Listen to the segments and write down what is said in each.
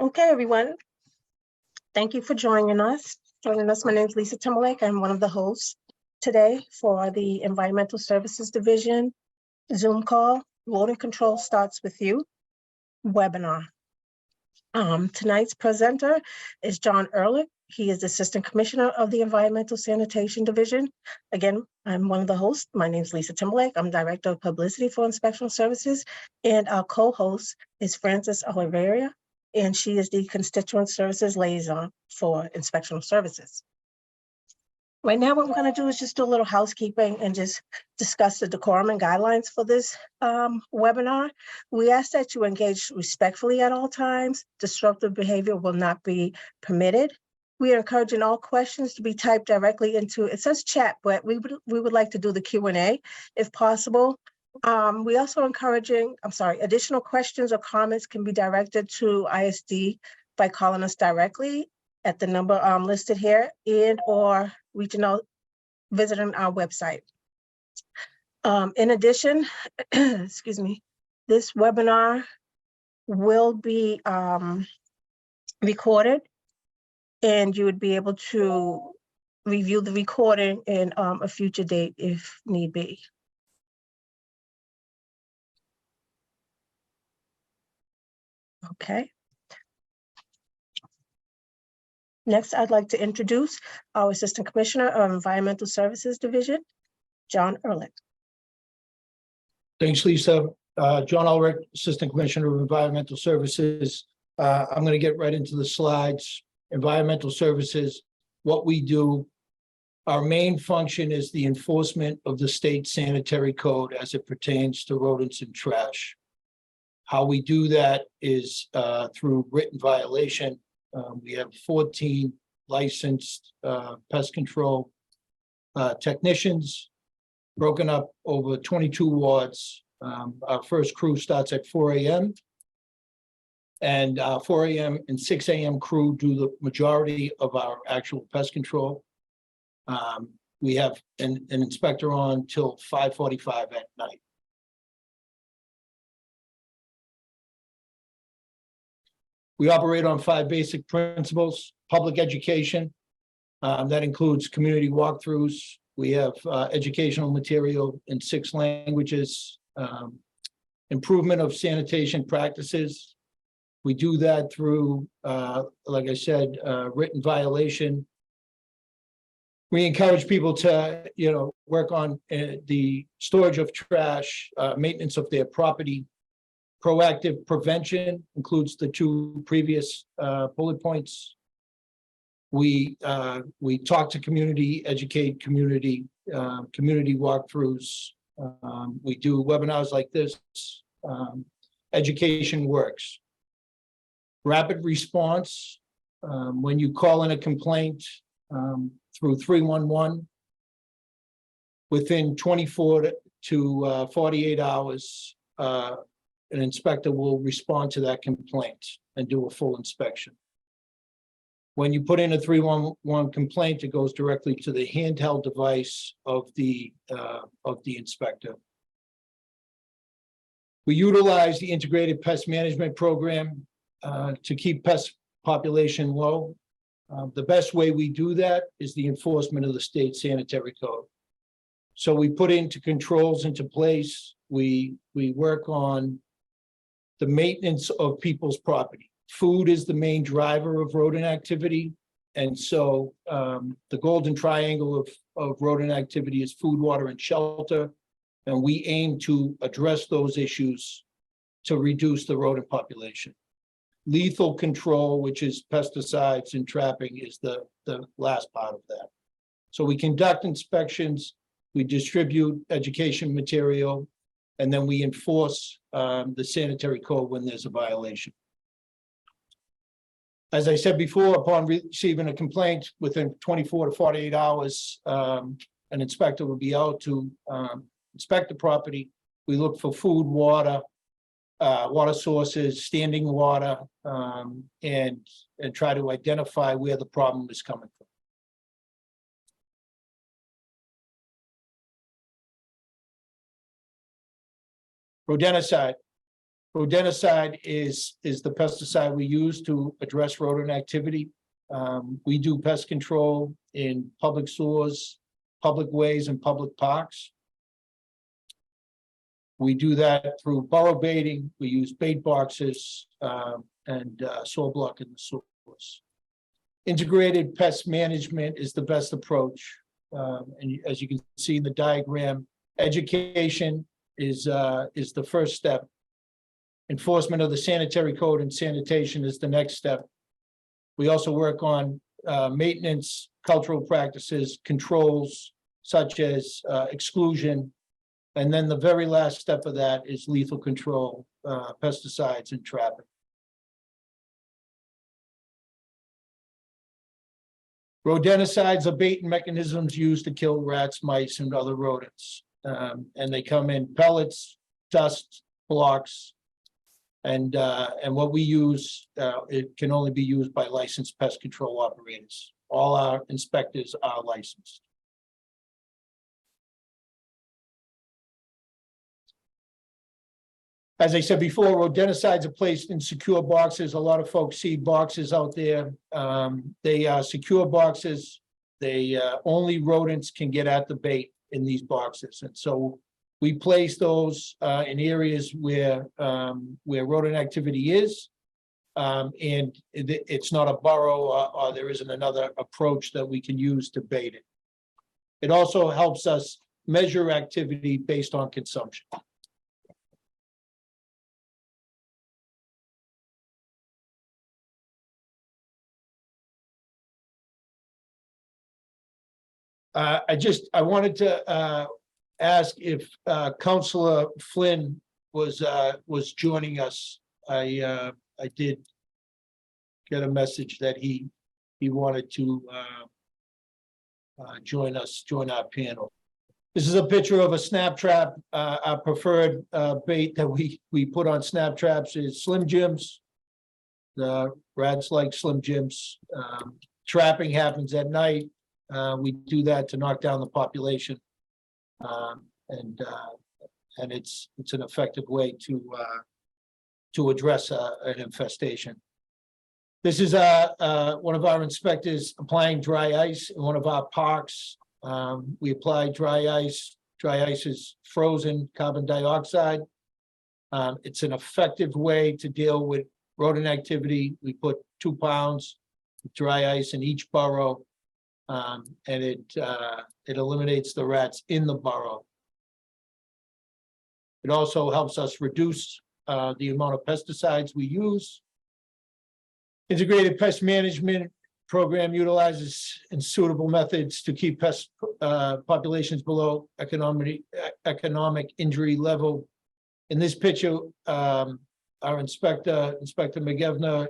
Okay, everyone. Thank you for joining us. My name is Lisa Timberlake. I'm one of the hosts today for the Environmental Services Division Zoom call. Rodent Control starts with you webinar. Tonight's presenter is John Ehrlich. He is Assistant Commissioner of the Environmental Sanitation Division. Again, I'm one of the hosts. My name is Lisa Timberlake. I'm Director of Publicity for Inspectional Services, and our co-host is Frances Oliveira, and she is the Constituent Services Liaison for Inspectional Services. Right now, what we're going to do is just do a little housekeeping and just discuss the decorum and guidelines for this webinar. We ask that you engage respectfully at all times. Disruptive behavior will not be permitted. We are encouraging all questions to be typed directly into, it says chat, but we would like to do the Q&A if possible. We also additional questions or comments can be directed to ISD by calling us directly at the number listed here and or reaching out, visiting our website. In addition, excuse me, this webinar will be recorded, and you would be able to review the recording in a future date if need be. Okay. Next, I'd like to introduce our Assistant Commissioner of Environmental Services Division, John Ehrlich. Thanks, Lisa. John Ehrlich, Assistant Commissioner of Environmental Services. I'm going to get right into the slides. Environmental Services, what we do, our main function is the enforcement of the state sanitary code as it pertains to rodents and trash. How we do that is through written violation. We have 14 licensed pest control technicians broken up over 22 wards. Our first crew starts at 4 a.m. and 4 a.m. and 6 a.m. crew do the majority of our actual pest control. We have an inspector on till 5:45 at night. We operate on 5 basic principles: public education, that includes community walkthroughs. We have educational material in 6 languages, improvement of sanitation practices. We do that through, like I said, written violation. We encourage people to, work on the storage of trash, maintenance of their property. Proactive prevention includes the 2 previous bullet points. We talk to community, educate community, community walkthroughs. We do webinars like this. Education works. Rapid response, when you call in a complaint through 311, within 24 to 48 hours, an inspector will respond to that complaint and do a full inspection. When you put in a 311 complaint, it goes directly to the handheld device of the inspector. We utilize the integrated pest management program to keep pest population low. The best way we do that is the enforcement of the state sanitary code. So we put into controls into place. We work on the maintenance of people's property. Food is the main driver of rodent activity. And so the golden triangle of rodent activity is food, water, and shelter. And we aim to address those issues to reduce the rodent population. Lethal control, which is pesticides and trapping, is the last part of that. So we conduct inspections, we distribute education material, and then we enforce the sanitary code when there's a violation. As I said before, upon receiving a complaint, within 24 to 48 hours, an inspector will be out to inspect the property. We look for food, water, water sources, standing water, and try to identify where the problem is coming from. Rodenticide. Rodenticide is the pesticide we use to address rodent activity. We do pest control in public sewers, public ways, and public parks. We do that through burrow baiting. We use bait boxes and soil block in the sewers. Integrated pest management is the best approach. And as you can see in the diagram, education is the first step. Enforcement of the sanitary code and sanitation is the next step. We also work on maintenance, cultural practices, controls such as exclusion. And then the very last step of that is lethal control, pesticides and trapping. Rodenticides are baiting mechanisms used to kill rats, mice, and other rodents. And they come in pellets, dust, blocks, and what we use, it can only be used by licensed pest control operators. All our inspectors are licensed. As I said before, rodenticides are placed in secure boxes. A lot of folks see boxes out there. They are secure boxes. They only rodents can get at the bait in these boxes. And so we place those in areas where rodent activity is. And it's not a burrow or there isn't another approach that we can use to bait it. It also helps us measure activity based on consumption. I wanted to ask if Councilor Flynn was joining us. I did get a message that he wanted to join our panel. This is a picture of a snap trap. Our preferred bait that we put on snap traps is Slim Jims. The rats like Slim Jims. Trapping happens at night. We do that to knock down the population, and it's an effective way to address an infestation. This is one of our inspectors applying dry ice in one of our parks. We apply dry ice. Dry ice is frozen carbon dioxide. It's an effective way to deal with rodent activity. We put 2 pounds of dry ice in each burrow. And it eliminates the rats in the burrow. It also helps us reduce the amount of pesticides we use. Integrated pest management program utilizes suitable methods to keep pest populations below economic injury level. In this picture, our Inspector McGevner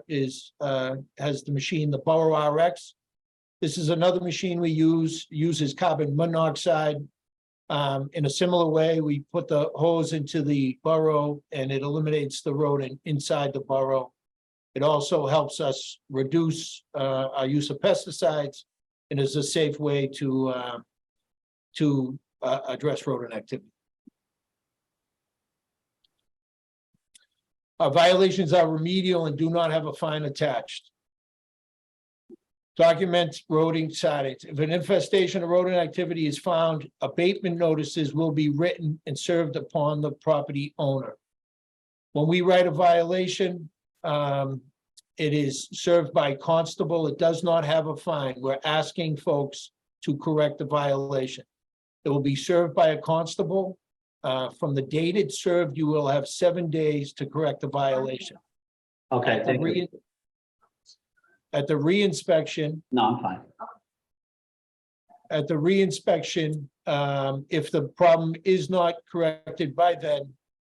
has the machine, the Burrow RX. This is another machine we uses carbon monoxide. In a similar way, we put the hose into the burrow and it eliminates the rodent inside the burrow. It also helps us reduce our use of pesticides and is a safe way to address rodent activity. Our violations are remedial and do not have a fine attached. Document rodent sightings. If an infestation of rodent activity is found, abatement notices will be written and served upon the property owner. When we write a violation, it is served by constable. It does not have a fine. We're asking folks to correct the violation. It will be served by a constable. From the date it's served, you will have 7 days to correct the violation. Okay, thank you. At the reinspection. No, I'm fine. At the reinspection, if the problem is not corrected by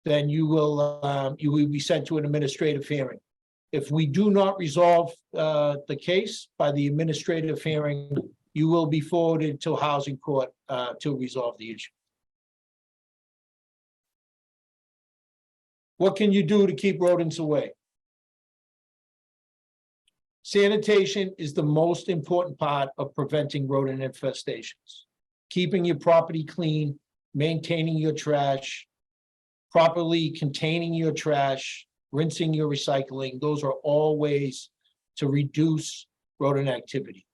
then you will be sent to an administrative hearing. If we do not resolve the case by the administrative hearing, you will be forwarded to housing court to resolve the issue. What can you do to keep rodents away? Sanitation is the most important part of preventing rodent infestations. Keeping your property clean, maintaining your trash, properly containing your trash, rinsing your recycling. Those are all ways to reduce rodent activity.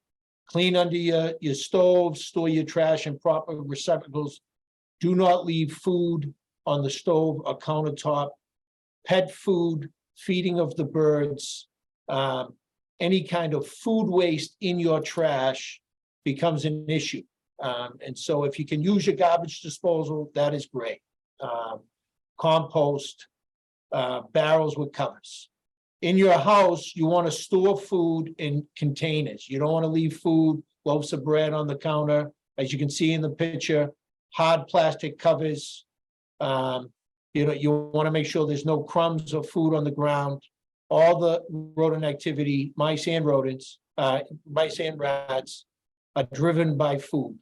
Clean under your stove, store your trash in proper receptacles. Do not leave food on the stove or countertop. Pet food, feeding of the birds, any kind of food waste in your trash becomes an issue. And so if you can use your garbage disposal, that is great. Compost, barrels with covers. In your house, you want to store food in containers. You don't want to leave food, loaves of bread on the counter. As you can see in the picture, hard plastic covers. You want to make sure there's no crumbs of food on the ground. All the rodent activity, mice and rodents, mice and rats, are driven by food.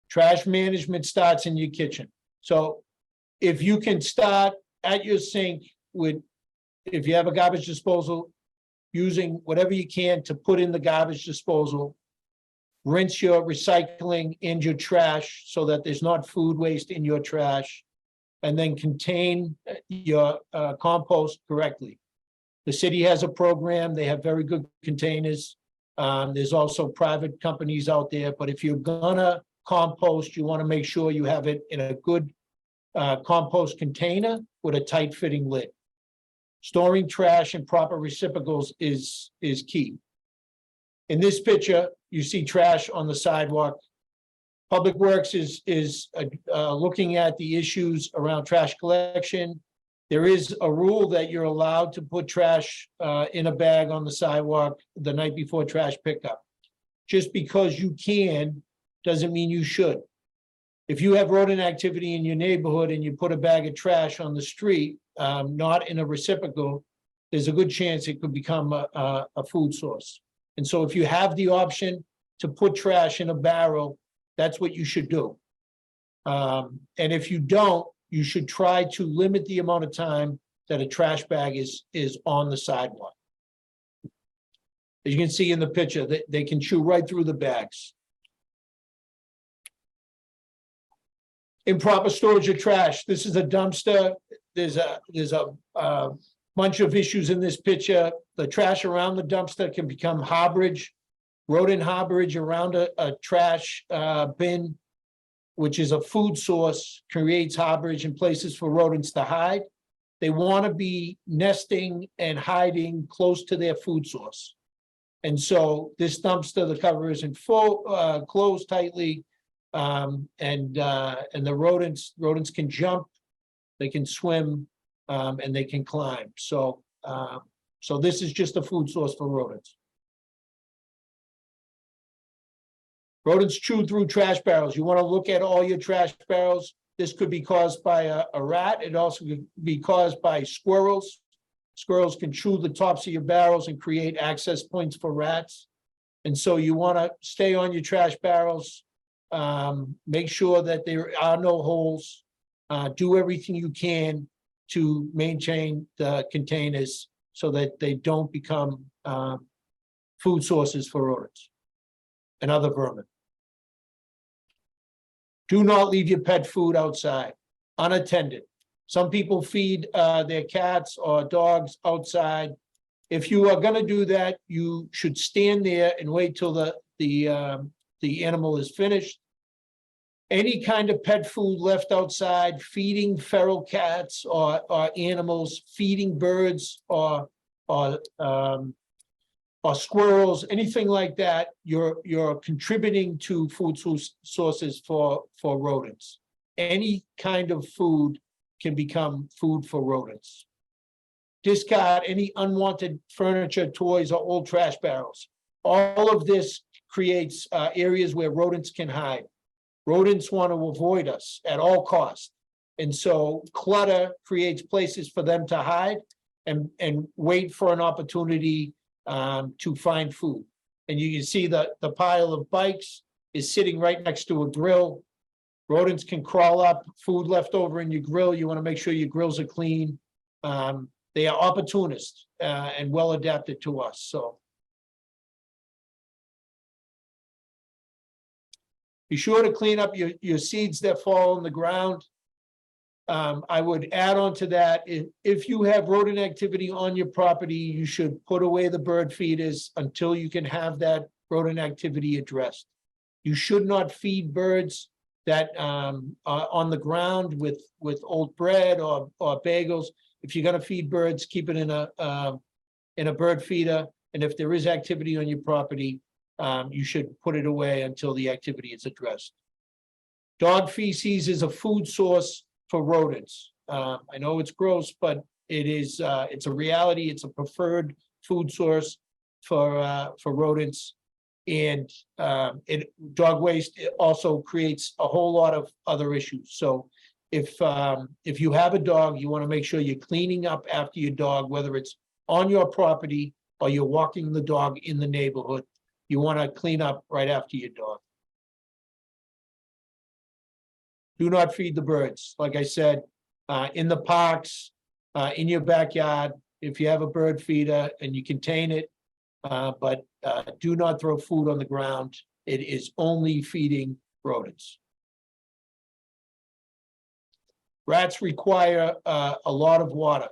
Trash management starts in your kitchen. So if you can start at your sink with, if you have a garbage disposal, using whatever you can to put in the garbage disposal, rinse your recycling and your trash so that there's not food waste in your trash, and then contain your compost correctly. The city has a program. They have very good containers. There's also private companies out there, but if you're gonna compost, you want to make sure you have it in a good compost container with a tight fitting lid. Storing trash in proper receptacles is key. In this picture, you see trash on the sidewalk. Public Works is looking at the issues around trash collection. There is a rule that you're allowed to put trash in a bag on the sidewalk the night before trash pickup. Just because you can doesn't mean you should. If you have rodent activity in your neighborhood and you put a bag of trash on the street, not in a receptacle, there's a good chance it could become a food source. And so if you have the option to put trash in a barrel, that's what you should do. And if you don't, you should try to limit the amount of time that a trash bag is on the sidewalk. As you can see in the picture, they can chew right through the bags. Improper storage of trash. This is a dumpster. There's a bunch of issues in this picture. The trash around the dumpster can become harborage, rodent harborage around a trash bin, which is a food source, creates harborage and places for rodents to hide. They want to be nesting and hiding close to their food source. And so this dumpster, the cover isn't full, closed tightly. And the rodents can jump, they can swim, and they can climb. So this is just a food source for rodents. Rodents chew through trash barrels. You want to look at all your trash barrels. This could be caused by a rat. It also could be caused by squirrels. Squirrels can chew the tops of your barrels and create access points for rats. And so you want to stay on your trash barrels. Make sure that there are no holes. Do everything you can to maintain the containers so that they don't become food sources for rodents and other vermin. Do not leave your pet food outside, unattended. Some people feed their cats or dogs outside. If you are going to do that, you should stand there and wait till the animal is finished. Any kind of pet food left outside, feeding feral cats or animals, feeding birds or squirrels, anything like that, you're contributing to food sources for rodents. Any kind of food can become food for rodents. Discard any unwanted furniture, toys, or old trash barrels. All of this creates areas where rodents can hide. Rodents want to avoid us at all costs. And so clutter creates places for them to hide and wait for an opportunity to find food. And you can see the pile of bikes is sitting right next to a grill. Rodents can crawl up, food left over in your grill. You want to make sure your grills are clean. They are opportunists and well adapted to us. So Be sure to clean up your seeds that fall on the ground. I would add on to that, if you have rodent activity on your property, you should put away the bird feeders until you can have that rodent activity addressed. You should not feed birds that are on the ground with old bread or bagels. If you're gonna feed birds, keep it in a bird feeder. And if there is activity on your property, you should put it away until the activity is addressed. Dog feces is a food source for rodents. I know it's gross, but it's a reality. It's a preferred food source for rodents. And dog waste also creates a whole lot of other issues. So if you have a dog, you want to make sure you're cleaning up after your dog, whether it's on your property or you're walking the dog in the neighborhood. You want to clean up right after your dog. Do not feed the birds. Like I said, in the parks, in your backyard, if you have a bird feeder and you contain it, but do not throw food on the ground. It is only feeding rodents. Rats require a lot of water.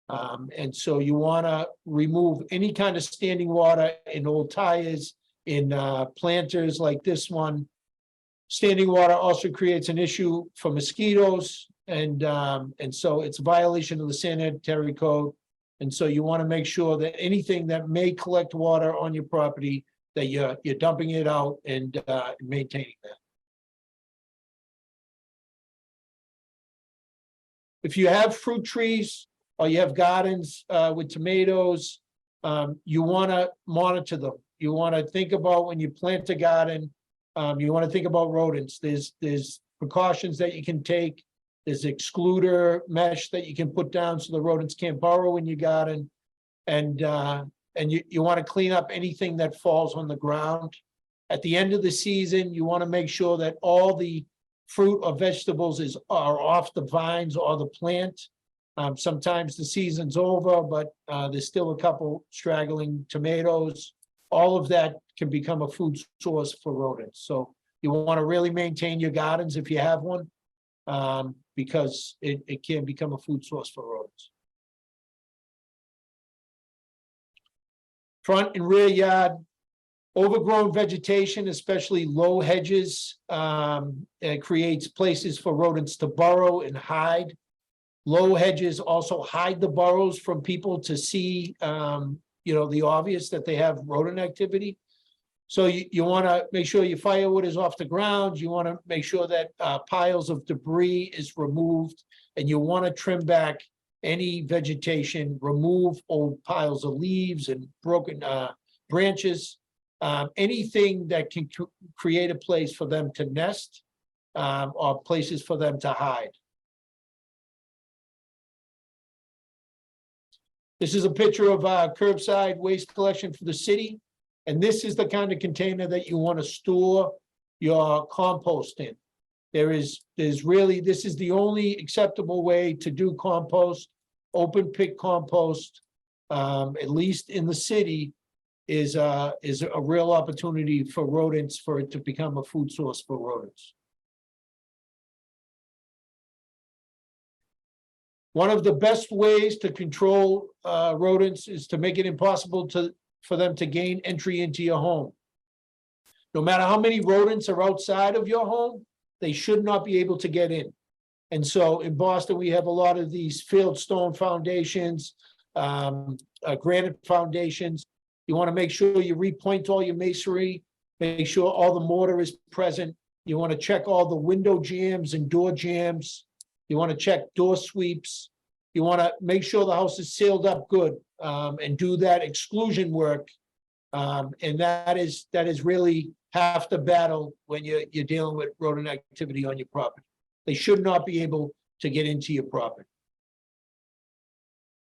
And so you want to remove any kind of standing water in old tires, in planters like this one. Standing water also creates an issue for mosquitoes, and so it's a violation of the sanitary code. And so you want to make sure that anything that may collect water on your property, that you're dumping it out and maintaining that. If you have fruit trees or you have gardens with tomatoes, you want to monitor them. You want to think about when you plant a garden. You want to think about rodents. There's precautions that you can take. There's excluder mesh that you can put down so the rodents can't burrow in your garden. And you want to clean up anything that falls on the ground. At the end of the season, you want to make sure that all the fruit or vegetables are off the vines or the plant. Sometimes the season's over, but there's still a couple straggling tomatoes. All of that can become a food source for rodents. So you want to really maintain your gardens if you have one, because it can become a food source for rodents. Front and rear yard, overgrown vegetation, especially low hedges, it creates places for rodents to burrow and hide. Low hedges also hide the burrows from people to see, the obvious that they have rodent activity. So you want to make sure your firewood is off the ground. You want to make sure that piles of debris is removed, and you want to trim back any vegetation, remove old piles of leaves and broken branches, anything that can create a place for them to nest or places for them to hide. This is a picture of curbside waste collection for the city. And this is the kind of container that you want to store your compost in. This is the only acceptable way to do compost. Open pit compost, at least in the city, is a real opportunity for rodents, for it to become a food source for rodents. One of the best ways to control rodents is to make it impossible for them to gain entry into your home. No matter how many rodents are outside of your home, they should not be able to get in. And so in Boston, we have a lot of these fieldstone foundations, granite foundations. You want to make sure you repoint all your masonry, make sure all the mortar is present. You want to check all the window jambs and door jambs. You want to check door sweeps. You want to make sure the house is sealed up good, and do that exclusion work. And that is really half the battle when you're dealing with rodent activity on your property. They should not be able to get into your property.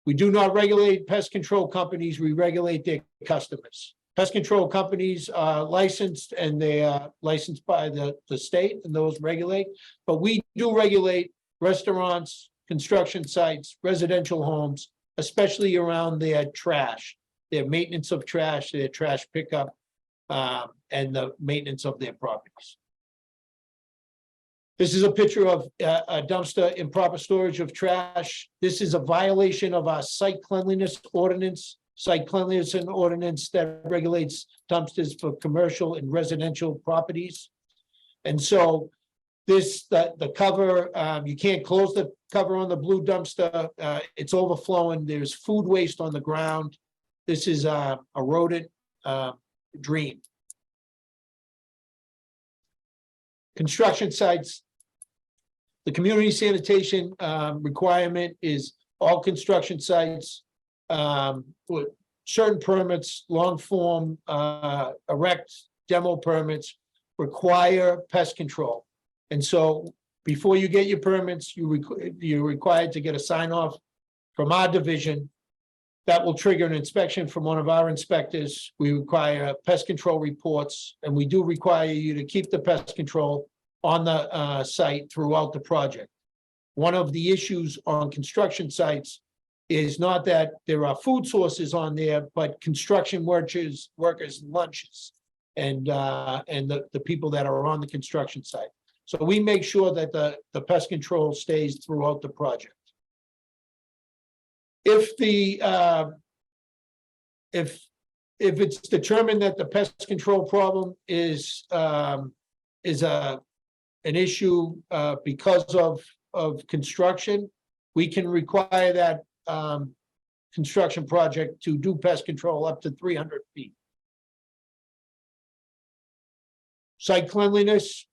We do not regulate pest control companies. We regulate their customers. Pest control companies are licensed, and they are licensed by the state, and those regulate. But we do regulate restaurants, construction sites, residential homes, especially around their trash, their maintenance of trash, their trash pickup, and the maintenance of their properties. This is a picture of a dumpster improper storage of trash. This is a violation of our site cleanliness ordinance. Site cleanliness and ordinance that regulates dumpsters for commercial and residential properties. And so this, the cover, you can't close the cover on the blue dumpster. It's overflowing. There's food waste on the ground. This is a rodent dream. Construction sites. The community sanitation requirement is all construction sites with certain permits, long form, erect demo permits require pest control. And so before you get your permits, you're required to get a sign off from our division. That will trigger an inspection from one of our inspectors. We require pest control reports, and we do require you to keep the pest control on the site throughout the project. One of the issues on construction sites is not that there are food sources on there, but construction workers lunches, and the people that are on the construction site. So we make sure that the pest control stays throughout the project. If it's determined that the pest control problem is an issue because of construction, we can require that construction project to do pest control up to 300 feet. Site cleanliness.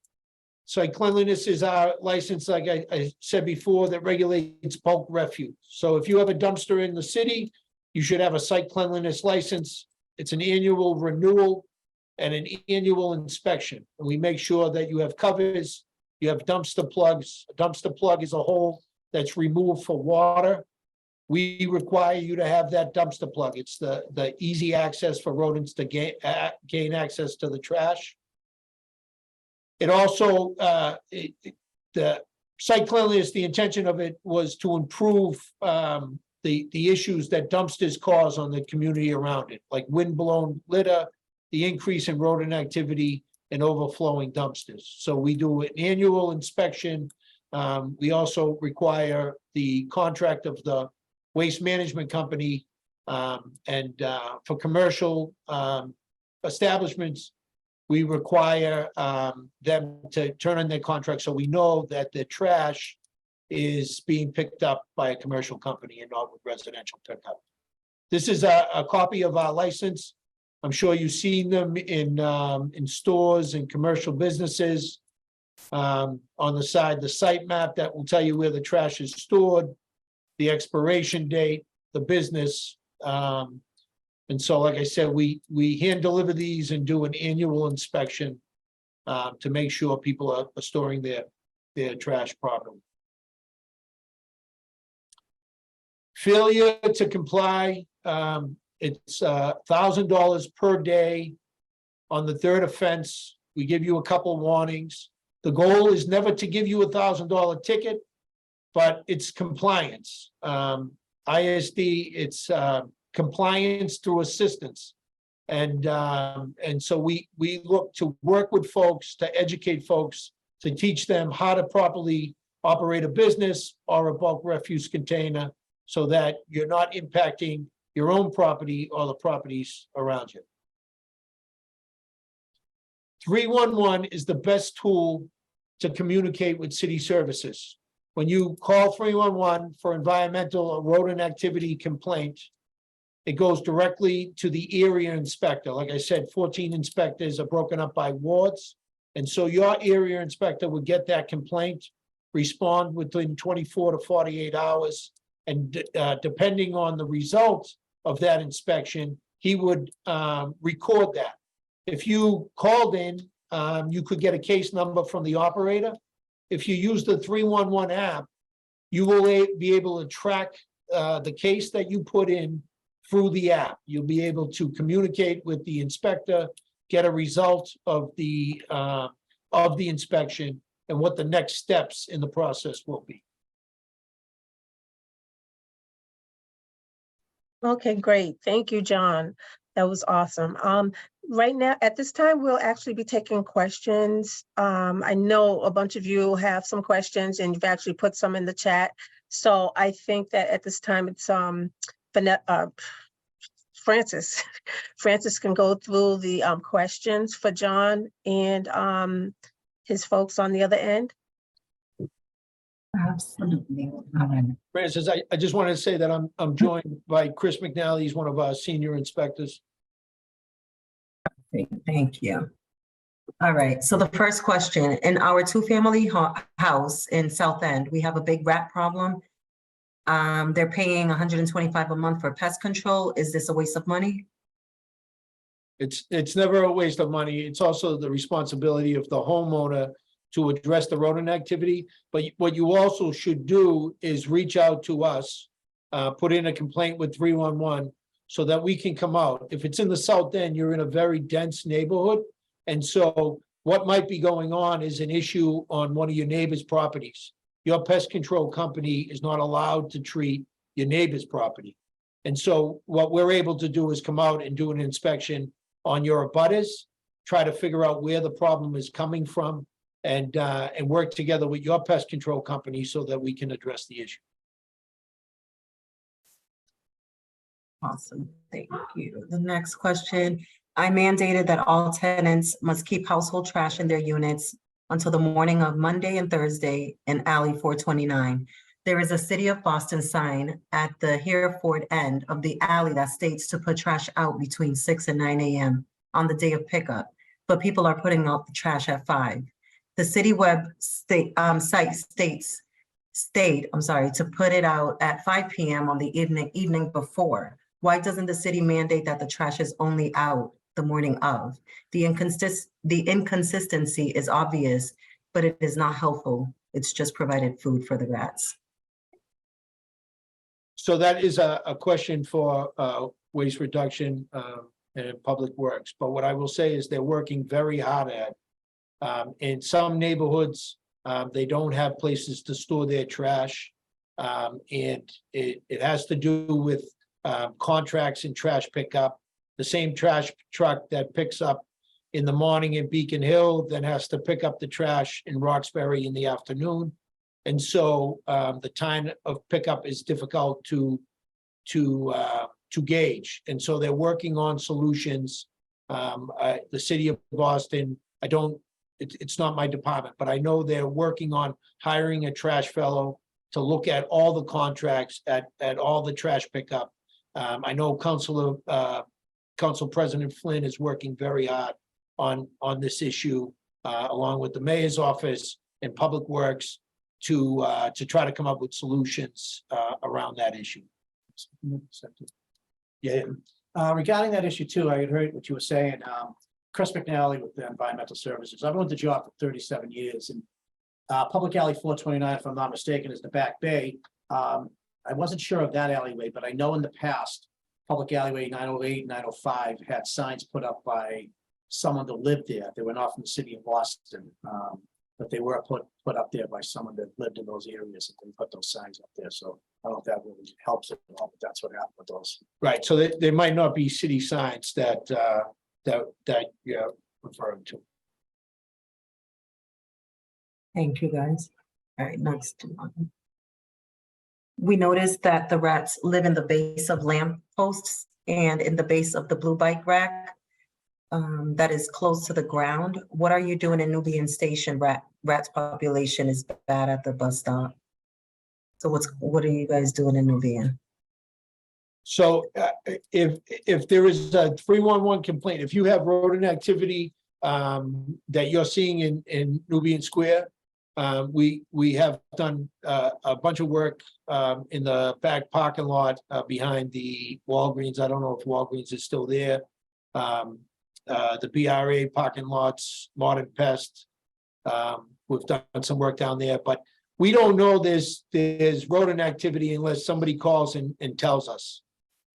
Site cleanliness is our license, like I said before, that regulates bulk refuse. So if you have a dumpster in the city, you should have a site cleanliness license. It's an annual renewal and an annual inspection. And we make sure that you have covers, you have dumpster plugs. A dumpster plug is a hole that's removed for water. We require you to have that dumpster plug. It's the easy access for rodents to gain access to the trash. It also, the site cleanliness, the intention of it was to improve the issues that dumpsters cause on the community around it, like wind-blown litter, the increase in rodent activity, and overflowing dumpsters. So we do an annual inspection. We also require the contract of the waste management company, and for commercial establishments, we require them to turn in their contract so we know that the trash is being picked up by a commercial company and not with residential pickup. This is a copy of our license. I'm sure you've seen them in stores and commercial businesses. On the side, the site map that will tell you where the trash is stored, the expiration date, the business. And so, like I said, we hand deliver these and do an annual inspection to make sure people are storing their trash properly. Failure to comply, it's $1,000 per day. On the third offense, we give you a couple warnings. The goal is never to give you a $1,000 ticket, but it's compliance. ISD, it's compliance through assistance. And so we look to work with folks, to educate folks, to teach them how to properly operate a business or a bulk refuse container so that you're not impacting your own property or the properties around you. 311 is the best tool to communicate with city services. When you call 311 for environmental or rodent activity complaint, it goes directly to the area inspector. Like I said, 14 inspectors are broken up by wards. And so your area inspector would get that complaint, respond within 24 to 48 hours. And depending on the result of that inspection, he would record that. If you called in, you could get a case number from the operator. If you use the 311 app, you will be able to track the case that you put in through the app. You'll be able to communicate with the inspector, get a result of the inspection, and what the next steps in the process will be. Okay, great. Thank you, John. That was awesome. Right now, at this time, we'll actually be taking questions. I know a bunch of you have some questions and you've actually put some in the chat. So I think that at this time, it's Francis. Francis can go through the questions for John and his folks on the other end. Absolutely. All right. Francis, I just wanted to say that I'm joined by Chris McNally. He's one of our senior inspectors. Thank you. All right. So the first question, in our two-family house in South End, we have a big rat problem. They're paying $125 a month for pest control. Is this a waste of money? It's never a waste of money. It's also the responsibility of the homeowner to address the rodent activity. But what you also should do is reach out to us, put in a complaint with 311 so that we can come out. If it's in the South End, you're in a very dense neighborhood. And so what might be going on is an issue on one of your neighbor's properties. Your pest control company is not allowed to treat your neighbor's property. And so what we're able to do is come out and do an inspection on your abutters, try to figure out where the problem is coming from, and work together with your pest control company so that we can address the issue. Awesome. Thank you. The next question, I mandated that all tenants must keep household trash in their units until the morning of Monday and Thursday in alley 429. There is a City of Boston sign at the Hereford end of the alley that states to put trash out between 6 and 9 a.m. on the day of pickup, but people are putting out the trash at 5. The city site states to put it out at 5 p.m. on the evening before. Why doesn't the city mandate that the trash is only out the morning of? The inconsistency is obvious, but it is not helpful. It's just provided food for the rats. So that is a question for waste reduction and public works. But what I will say is they're working very hard at. In some neighborhoods, they don't have places to store their trash. And it has to do with contracts and trash pickup. The same trash truck that picks up in the morning in Beacon Hill then has to pick up the trash in Roxbury in the afternoon. And so the time of pickup is difficult to gauge. And so they're working on solutions. The City of Boston, it's not my department, but I know they're working on hiring a trash fellow to look at all the contracts at all the trash pickup. I know Council President Flynn is working very hard on this issue, along with the mayor's office and Public Works to try to come up with solutions around that issue. Yeah. Regarding that issue too, I had heard what you were saying. Chris McNally with the Environmental Services. I've owned the job for 37 years, and Public Alley 429, if I'm not mistaken, is the back bay. I wasn't sure of that alleyway, but I know in the past, Public Alleyway 908, 905 had signs put up by someone that lived there. They were not from the City of Boston, but they were put up there by someone that lived in those areas and they put those signs up there. So I don't know if that really helps at all, but that's what happened with those. Right. So there might not be city signs that you're referring to. Thank you, guys. All right, next one. We noticed that the rats live in the base of lamp posts and in the base of the blue bike rack that is close to the ground. What are you doing in Nubian Station? Rats population is bad at the bus stop. So what are you guys doing in Nubian? So if there is a 311 complaint, if you have rodent activity that you're seeing in Nubian Square, we have done a bunch of work in the back parking lot behind the Walgreens. I don't know if Walgreens is still there. The BRA parking lots, Modern Pest. We've done some work down there, but we don't know there's rodent activity unless somebody calls and tells us.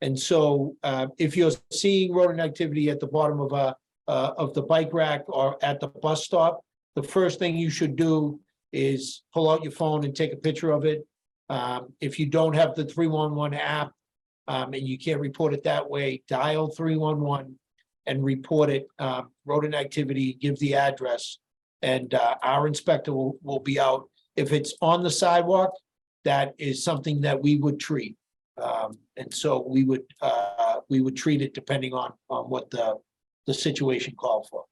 And so if you're seeing rodent activity at the bottom of the bike rack or at the bus stop, the first thing you should do is pull out your phone and take a picture of it. If you don't have the 311 app, and you can't report it that way, dial 311 and report it, rodent activity, give the address, and our inspector will be out. If it's on the sidewalk, that is something that we would treat. And so we would treat it depending on what the situation called for.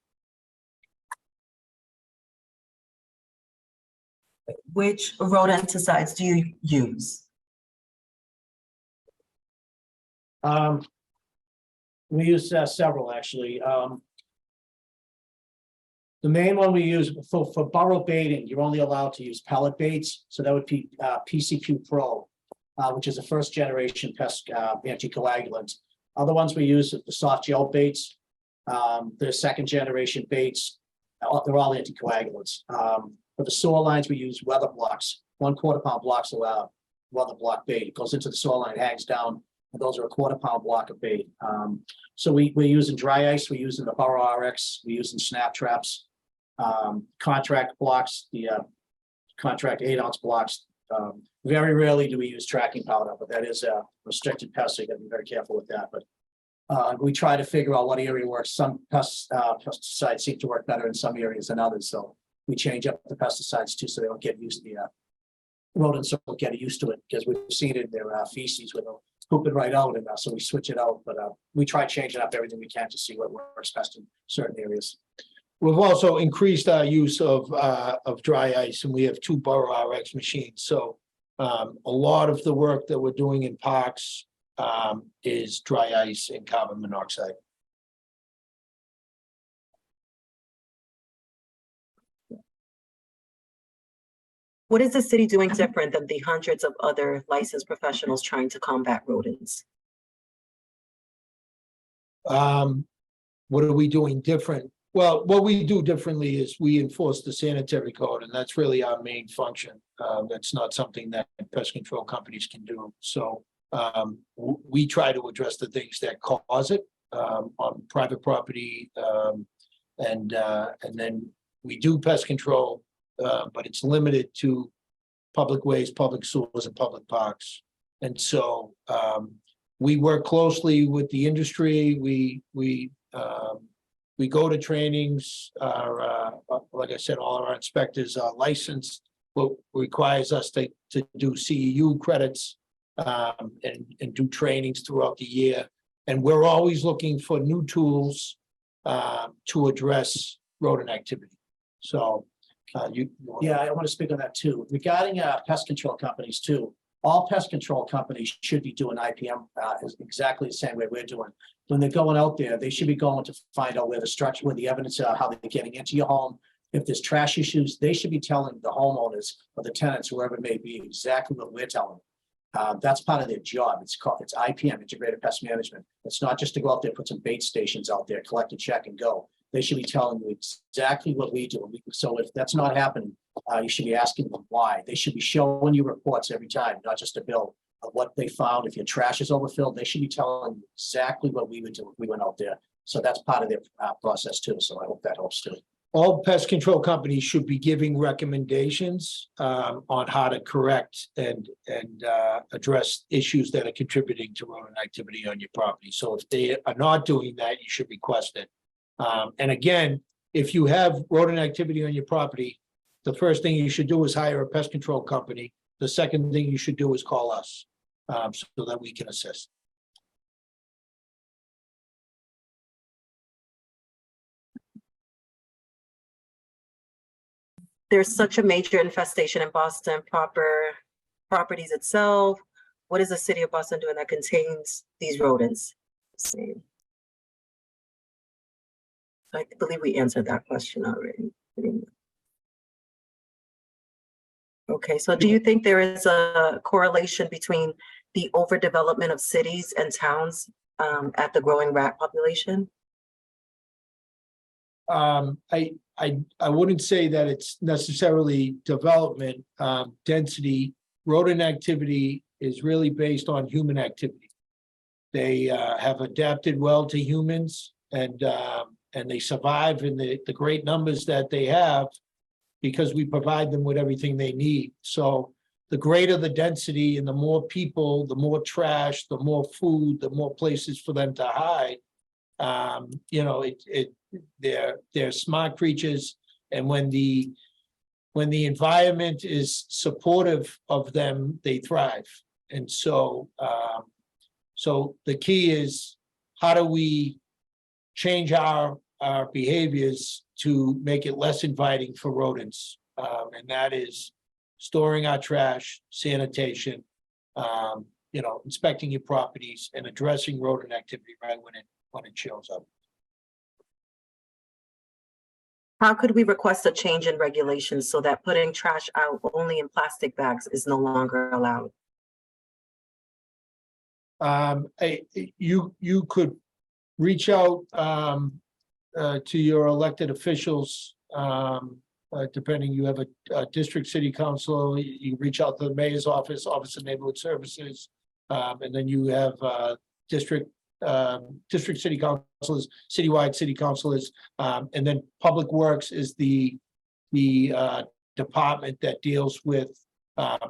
Which rodenticides do you use? We use several, actually. The main one we use for burrow baiting, you're only allowed to use pellet baits. So that would be PCQ Pro, which is a first generation pest anticoagulant. Other ones we use are the soft gel baits. The second generation baits, they're all anticoagulants. For the soil lines, we use weather blocks. 1/4 pound blocks allowed. Weather block bait. It goes into the soil line, hangs down, and those are a 1/4 pound block of bait. So we're using dry ice, we're using the Burrow RX, we're using snap traps, contract blocks, the contract 8-ounce blocks. Very rarely do we use tracking powder, but that is a restricted pest, so you gotta be very careful with that. But we try to figure out what area works. Some pesticides seem to work better in some areas than others, so we change up the pesticides too, so they don't get used to the rodents don't get used to it, because we've seen it in their feces with them poop it right out, and so we switch it out. But we try changing up everything we can to see what works best in certain areas. We've also increased our use of dry ice, and we have 2 Burrow RX machines. So a lot of the work that we're doing in parks is dry ice and carbon monoxide. What is the city doing different than the hundreds of other licensed professionals trying to combat rodents? What are we doing different? Well, what we do differently is we enforce the sanitary code, and that's really our main function. That's not something that pest control companies can do. So we try to address the things that cause it on private property, and then we do pest control, but it's limited to public ways, public sewers, and public parks. And so we work closely with the industry. We go to trainings. Like I said, all our inspectors are licensed, what requires us to do CEU credits and do trainings throughout the year. And we're always looking for new tools to address rodent activity. So Yeah, I want to speak on that too. Regarding pest control companies too, all pest control companies should be doing IPM exactly the same way we're doing. When they're going out there, they should be going to find out where the structure, where the evidence are, how they're getting into your home. If there's trash issues, they should be telling the homeowners or the tenants, whoever it may be, exactly what we're telling them. That's part of their job. It's IPM, Integrated Pest Management. It's not just to go out there, put some bait stations out there, collect a check and go. They should be telling you exactly what we do. So if that's not happening, you should be asking them why. They should be showing you reports every time, not just a bill of what they found. If your trash is overfilled, they should be telling you exactly what we would do if we went out there. So that's part of their process too. So I hope that helps too. all pest control companies should be giving recommendations on how to correct and address issues that are contributing to rodent activity on your property. So if they are not doing that, you should request it. And again, if you have rodent activity on your property, the first thing you should do is hire a pest control company. The second thing you should do is call us so that we can assist. There's such a major infestation in Boston properties itself. What is the city of Boston doing that contains these rodents? I believe we answered that question already. Okay, so do you think there is a correlation between the overdevelopment of cities and towns at the growing rat population? I wouldn't say that it's necessarily development, density. Rodent activity is really based on human activity. They have adapted well to humans, and they survive in the great numbers that they have because we provide them with everything they need. So the greater the density and the more people, the more trash, the more food, the more places for them to hide. You know, they're smart creatures, and when the environment is supportive of them, they thrive. And so, so the key is, how do we change our behaviors to make it less inviting for rodents? And that is storing our trash, sanitation, you know, inspecting your properties and addressing rodent activity right when it shows up. How could we request a change in regulations so that putting trash out only in plastic bags is no longer allowed? You could reach out to your elected officials, depending, you have a district city council, you reach out to the mayor's office, Office of Neighborhood Services, and then you have district city councilors, citywide city councilors, and then Public Works is the department that deals with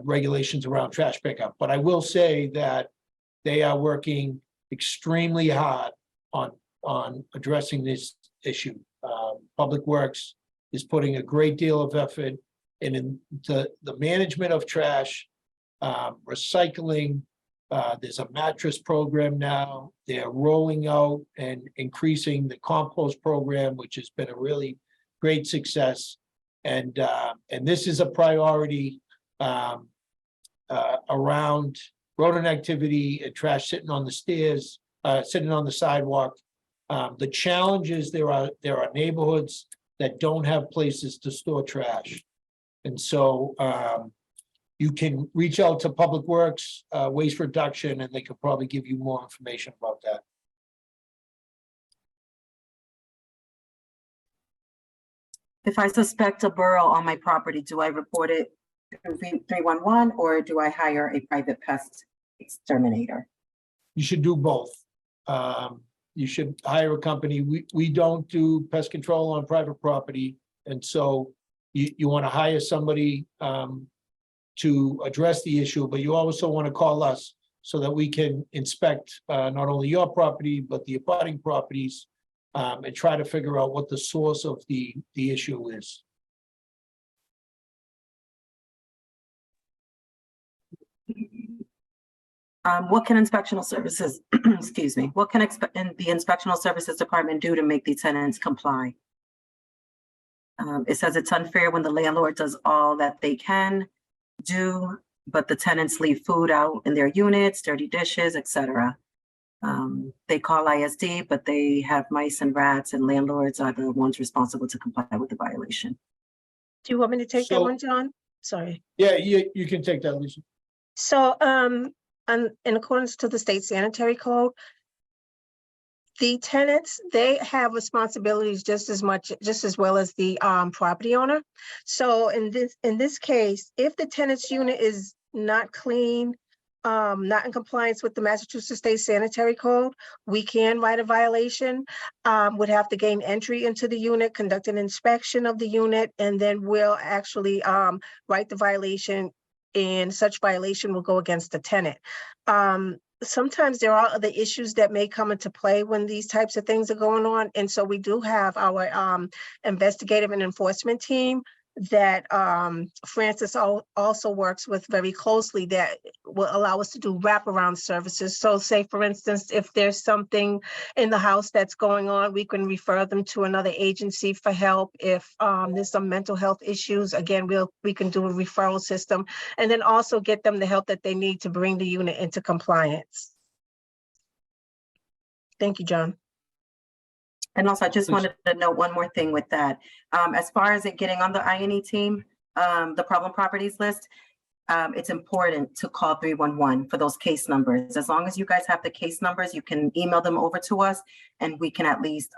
regulations around trash pickup. But I will say that they are working extremely hard on addressing this issue. Public Works is putting a great deal of effort in the management of trash, recycling. There's a mattress program now. They're rolling out and increasing the compost program, which has been a really great success. And this is a priority around rodent activity and trash sitting on the stairs, sitting on the sidewalk. The challenge is there are neighborhoods that don't have places to store trash. And so you can reach out to Public Works, Waste Reduction, and they could probably give you more information about that. If I suspect a burrow on my property, do I report it through 311 or do I hire a private pest exterminator? You should do both. You should hire a company. We don't do pest control on private property. And so you want to hire somebody to address the issue, but you also want to call us so that we can inspect not only your property, but the abutting properties, and try to figure out what the source of the issue is. What can inspectional services, excuse me, what can the inspectional services department do to make the tenants comply? It says it's unfair when the landlord does all that they can do, but the tenants leave food out in their units, dirty dishes, etc. They call ISD, but they have mice and rats, and landlords are the ones responsible to comply with the violation. Do you want me to take that So- one, John? Sorry. Yeah, you can take that, Lisa. So, in accordance to the state sanitary code, the tenants, they have responsibilities just as well as the property owner. So in this case, if the tenant's unit is not clean, not in compliance with the Massachusetts State Sanitary Code, we can write a violation, would have to gain entry into the unit, conduct an inspection of the unit, and then we'll actually write the violation, and such violation will go against the tenant. Sometimes there are other issues that may come into play when these types of things are going on. And so we do have our investigative and enforcement team that Francis also works with very closely that will allow us to do wraparound services. So say, for instance, if there's something in the house that's going on, we can refer them to another agency for help. If there's some mental health issues, again, we can do a referral system, and then also get them the help that they need to bring the unit into compliance. Thank you, John. And also, I just wanted to note one more thing with that. As far as it getting on the I&E team, the problem properties list, it's important to call 311 for those case numbers. As long as you guys have the case numbers, you can email them over to us and we can at least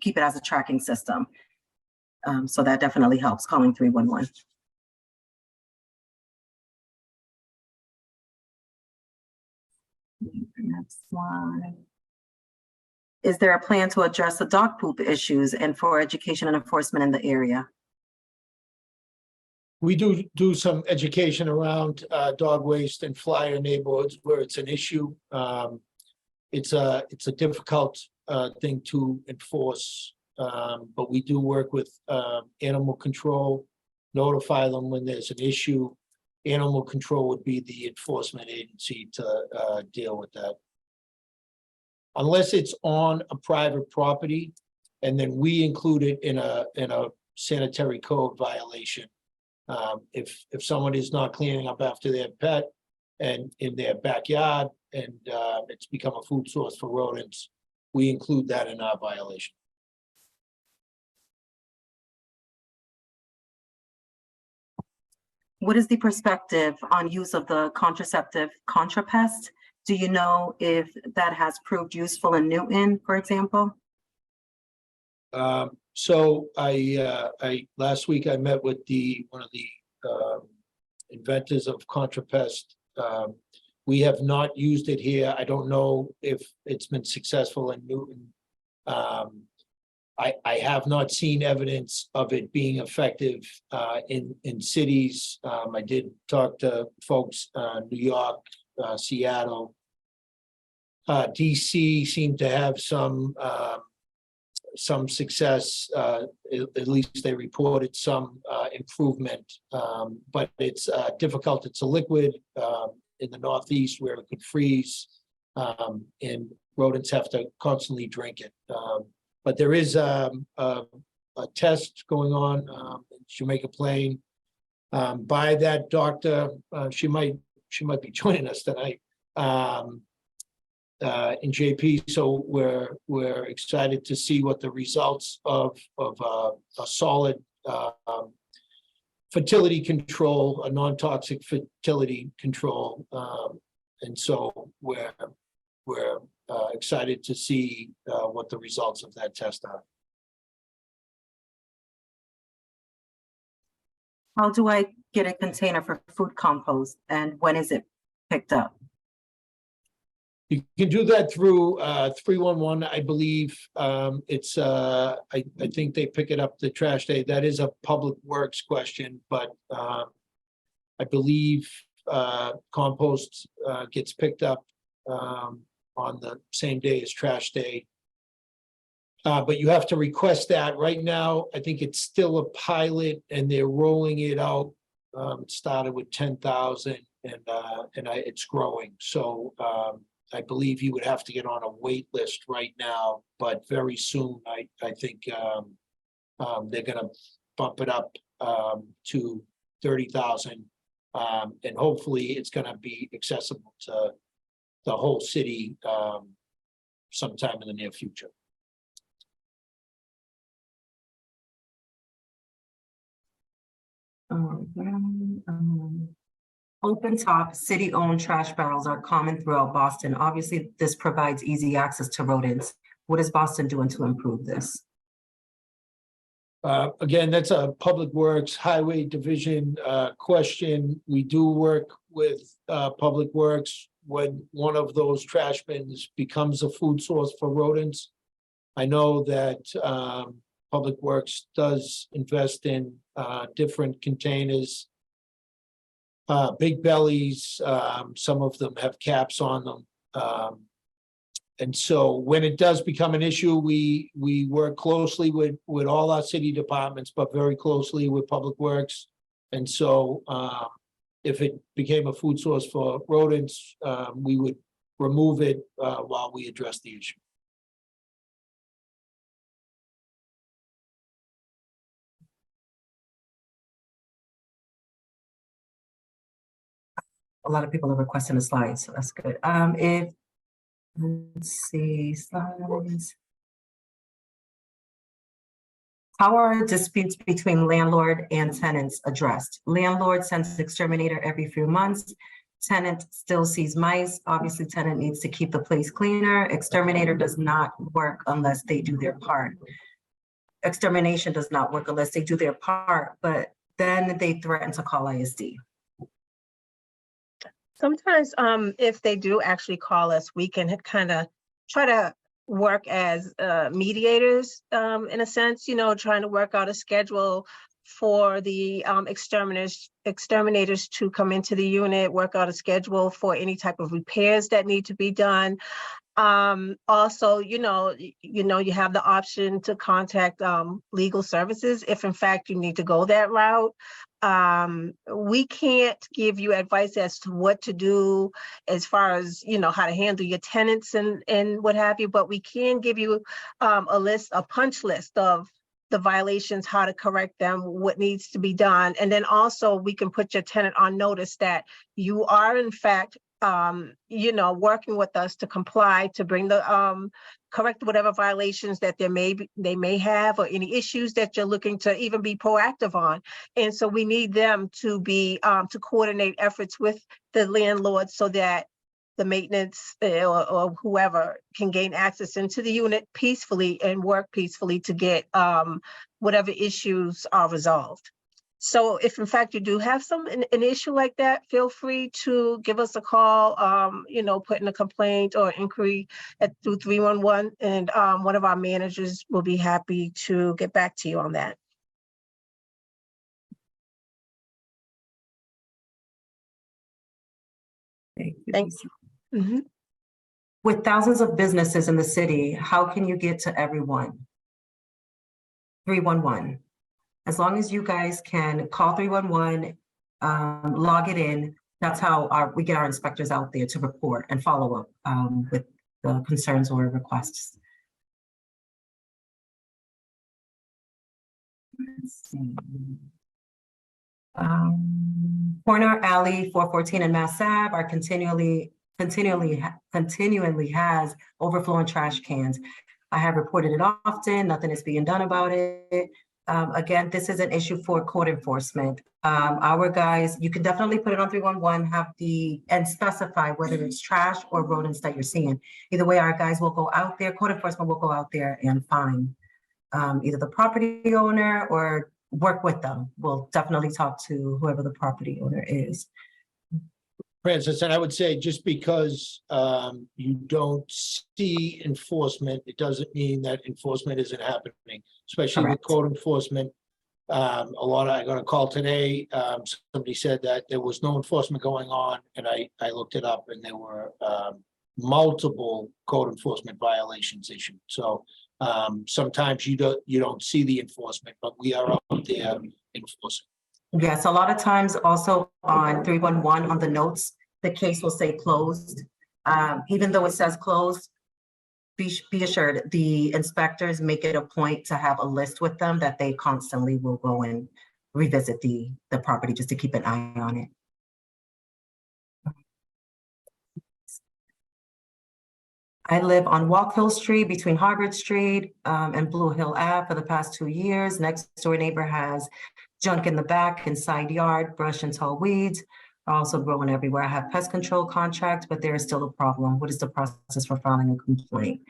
keep it as a tracking system. So that definitely helps, calling 311. Next one. Is there a plan to address the dog poop issues and for education and enforcement in the area? We do some education around dog waste in flyer neighborhoods where it's an issue. It's a difficult thing to enforce, but we do work with animal control, notify them when there's an issue. Animal control would be the enforcement agency to deal with that. Unless it's on a private property, and then we include it in a sanitary code violation. If someone is not cleaning up after their pet and in their backyard and it's become a food source for rodents, we include that in our violation. What is the perspective on use of the contraceptive ContraPest? Do you know if that has proved useful in Newton, for example? So last week I met with one of the inventors of ContraPest. We have not used it here. I don't know if it's been successful in Newton. I have not seen evidence of it being effective in cities. I did talk to folks, New York, Seattle. DC seemed to have some success, at least they reported some improvement, but it's difficult. It's a liquid in the Northeast where it could freeze, and rodents have to constantly drink it. But there is a test going on in Jamaica Plain by that doctor. She might be joining us tonight. In JP, so we're excited to see what the results of a solid fertility control, a non-toxic fertility control, and so we're excited to see what the results of that test are. How do I get a container for food compost, and when is it picked up? You can do that through 311, I believe. It's I think they pick it up the trash day. That is a public works question, but I believe compost gets picked up on the same day as trash day. But you have to request that. Right now, I think it's still a pilot and they're rolling it out. It started with 10,000 and it's growing. So I believe you would have to get on a wait list right now, but very soon, I think they're gonna bump it up to 30,000. And hopefully it's gonna be accessible to the whole city sometime in the near future. Open top city-owned trash barrels are common throughout Boston. Obviously, this provides easy access to rodents. What is Boston doing to improve this? Again, that's a Public Works Highway Division question. We do work with Public Works when one of those trash bins becomes a food source for rodents. I know that Public Works does invest in different containers. Big bellies, some of them have caps on them. And so when it does become an issue, we work closely with all our city departments, but very closely with Public Works. And so if it became a food source for rodents, we would remove it while we address the issue. A lot of people are requesting the slides, so that's good. Let's see, slides. How are disputes between landlord and tenants addressed? Landlord sends exterminator every few months. Tenant still sees mice. Obviously, tenant needs to keep the place cleaner. Exterminator does not work unless they do their part. Extermination does not work unless they do their part, but then they threaten to call ISD. Sometimes, if they do actually call us, we can kind of try to work as mediators, in a sense, you know, trying to work out a schedule for the exterminators to come into the unit, work out a schedule for any type of repairs that need to be done. Also, you have the option to contact legal services if in fact you need to go that route. We can't give you advice as to what to do as far as, how to handle your tenants and what have you, but we can give you a punch list of the violations, how to correct them, what needs to be done. And then also we can put your tenant on notice that you are in fact working with us to comply, to bring the correct whatever violations that they may have, or any issues that you're looking to even be proactive on. And so we need them to be to coordinate efforts with the landlord so that the maintenance or whoever can gain access into the unit peacefully and work peacefully to get whatever issues are resolved. So if in fact you do have an issue like that, feel free to give us a call, put in a complaint or inquiry through 311, and one of our managers will be happy to get back to you on that. Thanks. Mm-hmm. With thousands of businesses in the city, how can you get to everyone? 311. As long as you guys can call 311, log it in, that's how we get our inspectors out there to report and follow up with the concerns or requests. Let's see. Corner Alley 414 and Mass Ave are continually has overflowing trash cans. I have reported it often, nothing is being done about it. Again, this is an issue for code enforcement. Our guys, you can definitely put it on 311, and specify whether it's trash or rodents that you're seeing. Either way, our guys will go out there, code enforcement will go out there and find either the property owner or work with them. We'll definitely talk to whoever the property owner is. Francis, and I would say just because you don't see enforcement, it doesn't mean that enforcement isn't happening, especially Correct. with code enforcement. I got a call today. Somebody said that there was no enforcement going on, and I looked it up, and there were multiple code enforcement violations issued. So sometimes you don't see the enforcement, but we are out there enforcing. Yes, a lot of times also on 311 on the notes, the case will say closed. Even though it says closed, be assured the inspectors make it a point to have a list with them that they constantly will go and revisit the property just to keep an eye on it. I live on Walk Hill Street between Harvard Street and Blue Hill Ave for the past 2 years. Next door neighbor has junk in the back and side yard, brush and tall weeds are also growing everywhere. I have pest control contract, but there is still a problem. What is the process for filing a complaint?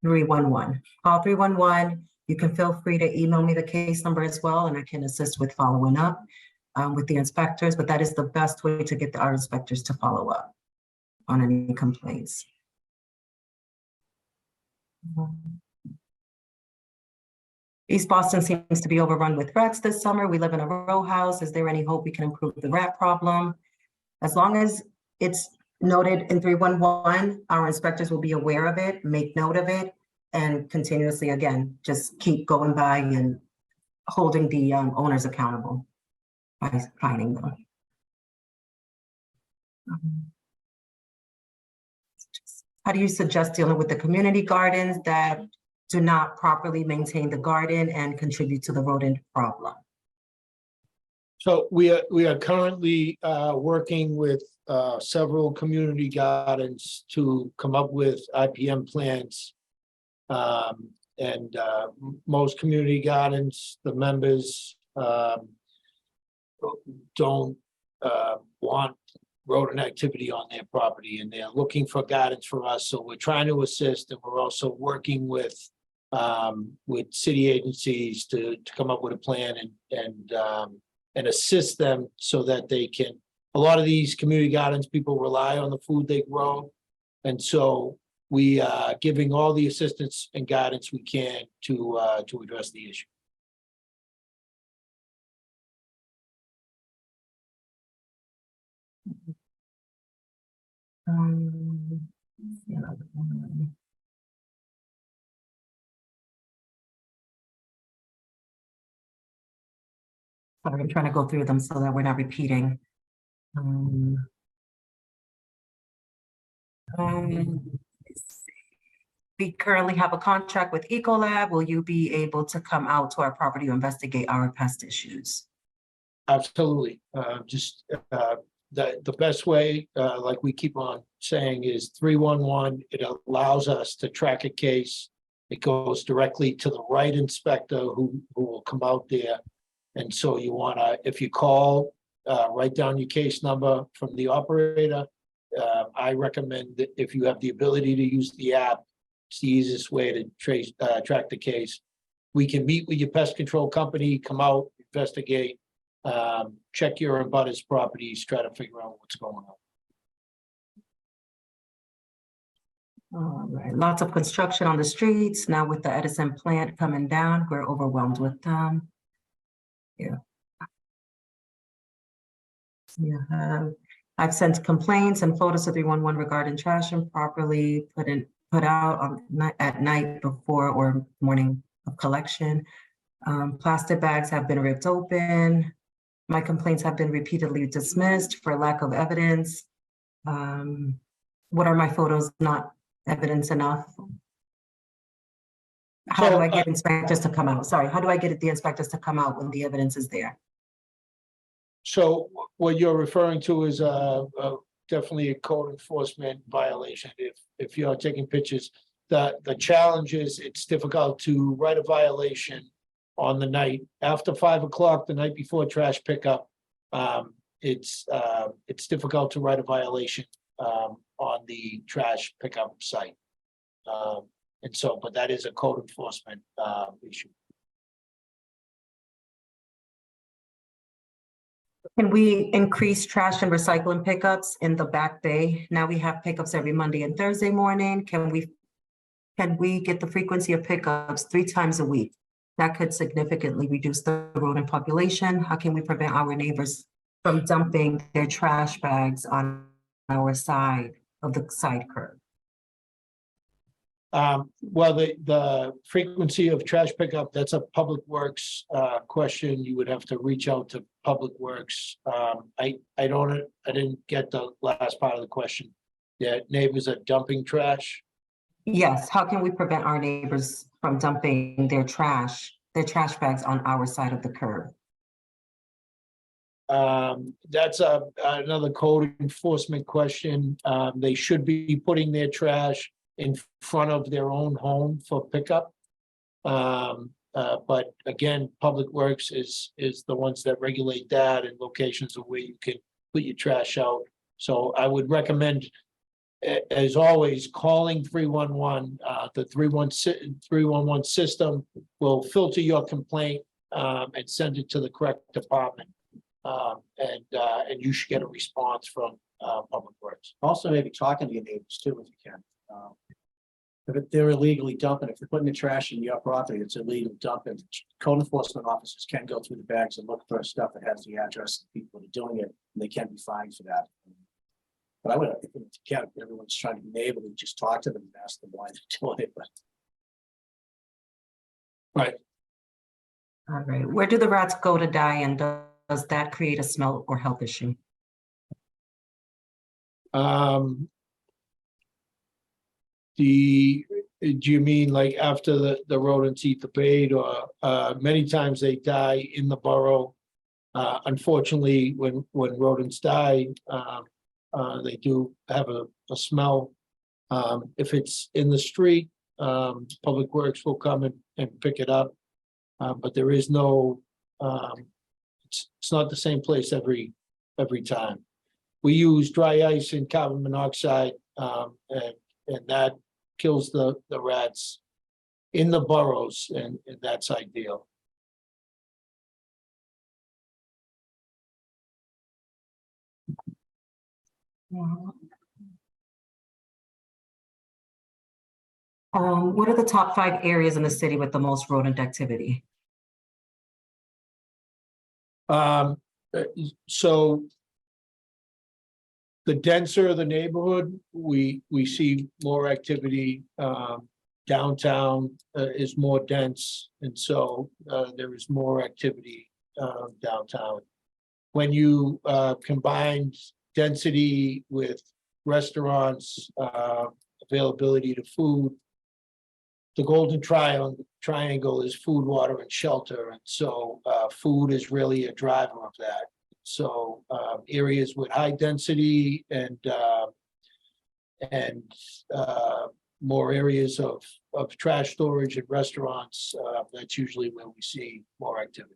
311. Call 311. You can feel free to email me the case number as well, and I can assist with following up with the inspectors, but that is the best way to get our inspectors to follow up on any complaints. East Boston seems to be overrun with rats this summer. We live in a row house. Is there any hope we can improve the rat problem? As long as it's noted in 311, our inspectors will be aware of it, make note of it, and continuously, again, just keep going by and holding the owners accountable by finding them. How do you suggest dealing with the community gardens that do not properly maintain the garden and contribute to the rodent problem? So we are currently working with several community gardens to come up with IPM plans. Most community gardens, the members don't want rodent activity on their property, and they're looking for guidance from us. So we're trying to assist, and we're also working with city agencies to come up with a plan and assist them so that they can. A lot of these community gardens, people rely on the food they grow, and so we are giving all the assistance and guidance we can to address the issue. Another one. Sorry, I'm trying to go through them so that we're not repeating. We currently have a contract with Ecolab. Will you be able to come out to our property to investigate our pest issues? Absolutely. The best way, like we keep on saying, is 311. It allows us to track a case. It goes directly to the right inspector who will come out there. And so you wanna, if you call, write down your case number from the operator. I recommend that if you have the ability to use the app, it's the easiest way to track the case. We can meet with your pest control company, come out, investigate, check your abutters properties, try to figure out what's going on. All right, lots of construction on the streets. Now with the Edison plant coming down, we're overwhelmed with them. Yeah. Yeah, I've sent complaints and photos to 311 regarding trash improperly put out at night before or morning of collection. Plastic bags have been ripped open. My complaints have been repeatedly dismissed for lack of evidence. What are my photos not evidence enough? How do I get inspectors to come out? Sorry, how do I get the inspectors to come out when the evidence is there? So what you're referring to is definitely a code enforcement violation. If you're taking pictures, the challenge is it's difficult to write a violation on the night after 5 o'clock, the night before trash pickup. It's difficult to write a violation on the trash pickup site. And so, but that is a code enforcement issue. Can we increase trash and recycling pickups in the back bay? Now we have pickups every Monday and Thursday morning. Can we get the frequency of pickups 3 times a week? That could significantly reduce the rodent population. How can we prevent our neighbors from dumping their trash bags on our side of the side curb? Well, the frequency of trash pickup, that's a Public Works question. You would have to reach out to Public Works. I didn't get the last part of the question. Yeah, neighbors are dumping trash. Yes, how can we prevent our neighbors from dumping their trash bags on our side of the curb? That's another code enforcement question. They should be putting their trash in front of their own home for pickup. But again, Public Works is the ones that regulate that and locations of where you can put your trash out. So I would recommend, as always, calling 311. The 311 system will filter your complaint and send it to the correct department. And you should get a response from Public Works. Also, maybe talking to your neighbors too, if you can. If they're illegally dumping, if they're putting the trash in your property, it's illegal dumping. Code enforcement officers can go through the bags and look for stuff that has the address of the people that are doing it, and they can be fined for that. But I would, if everyone's trying to be neighborly, just talk to them and ask them why they're doing it. But Right. All right, where do the rats go to die, and does that create a smell or health issue? Do you mean like after the rodents eat the bait, or many times they die in the burrow? Unfortunately, when rodents die, they do have a smell. If it's in the street, Public Works will come and pick it up. But there is no, it's not the same place every time. We use dry ice and carbon monoxide, and that kills the rats in the burrows, and that's ideal. What are the top 5 areas in the city with the most rodent activity? So the denser the neighborhood, we see more activity. Downtown is more dense, and so there is more activity downtown. When you combine density with restaurants, availability to food, the golden triangle is food, water, and shelter, and so food is really a driver of that. So areas with high density and more areas of trash storage and restaurants, that's usually where we see more activity.